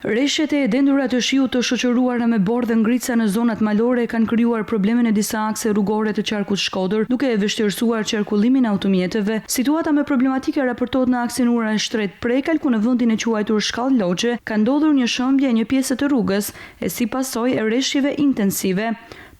Rreshtet e edendura të shiut të shoqëruara me borë dhe ngrica në zonat malore kanë krijuar probleme në disa akse rrugore të qarkut Shkodër, duke e vështirësuar qarkullimin e automjeteve. Situata më problematike raportohet në aksin Ura e Shtret Prekal, ku në vendin e quajtur Shkallë Lloçe ka ndodhur një shëmbje e një pjese të rrugës, e si pasojë e rreshjeve intensive.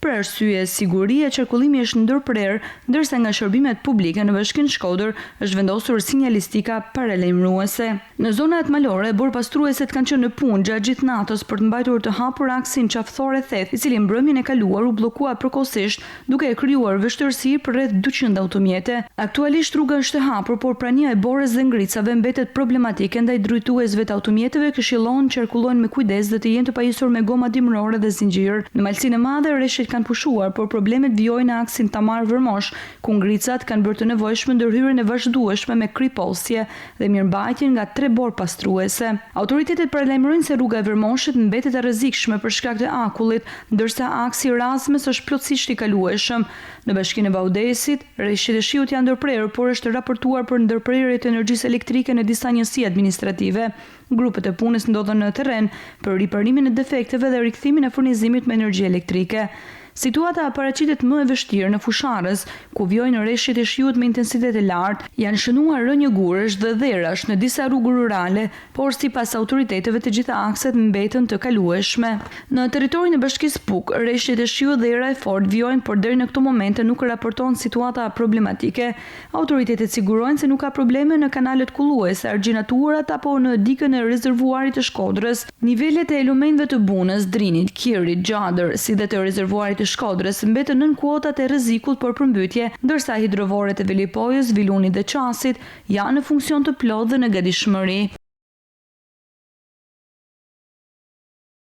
Për arsye sigurie, qarkullimi është ndërprer, ndërsa nga shërbimet publike në Bashkinë Shkodër është vendosur sinjalistika paralajmëruese. Në zonat malore, borpastrueset kanë qenë në punë gjatë gjithë natës për të mbajtur të hapur aksin Qafthore Theth, i cili mbrëmjen e kaluar u bllokua përkohësisht, duke e krijuar vështirësi për rreth 200 automjete. Aktualisht rruga është e hapur, por prania e borës dhe ngricave mbetet problematike ndaj drejtuesve të automjeteve këshillohen qarkullojnë me kujdes dhe të jenë të pajisur me goma dimrore dhe zinxhir. Në malsinë e madhe rreshtet kanë pushuar, por problemet vijojnë në aksin Tamar-Vërmosh, ku ngricat kanë bërë të nevojshme ndërhyrjen e vazhdueshme me kriposje dhe mirëmbajtjen nga 3 borë pastruese. Autoritetet paralajmërojnë se rruga e Vërmoshit mbetet e rrezikshme për shkak të akullit, ndërsa aksi Razmes është plotësisht i kalueshëm. Në Bashkinë e Baudesit, rreshtet e shiut janë ndërprerur, por është raportuar për ndërprerje të energjisë elektrike në disa njësi administrative. Grupet e punës ndodhen në terren për riparimin e defekteve dhe rikthimin e furnizimit me energji elektrike. Situata paraqitet më e vështirë në Fusharës, ku vijojnë rreshtet e shiut me intensitet e lartë, janë shënuar rënjë gurësh dhe dherash në disa rrugë rurale, por sipas autoriteteve të gjitha akset mbetën të kalueshme. Në territorin e Bashkisë Puk, rreshtet e shiut dhe era e fortë vijojnë, por deri në këtë moment nuk raporton situata problematike. Autoritetet sigurojnë se nuk ka probleme në kanalet kulluese, argjinaturat apo në dikën e rezervuarit të Shkodrës. Nivelet e lumenjve të Bunës, Drinit, Kirit, Gjadër, si dhe të rezervuarit Shkodrës mbetën nën kuotat e rrezikut për përmbytje, ndërsa hidrovoret e Velipojës, Vilunit dhe Qasit janë në funksion të plotë dhe në gatishmëri.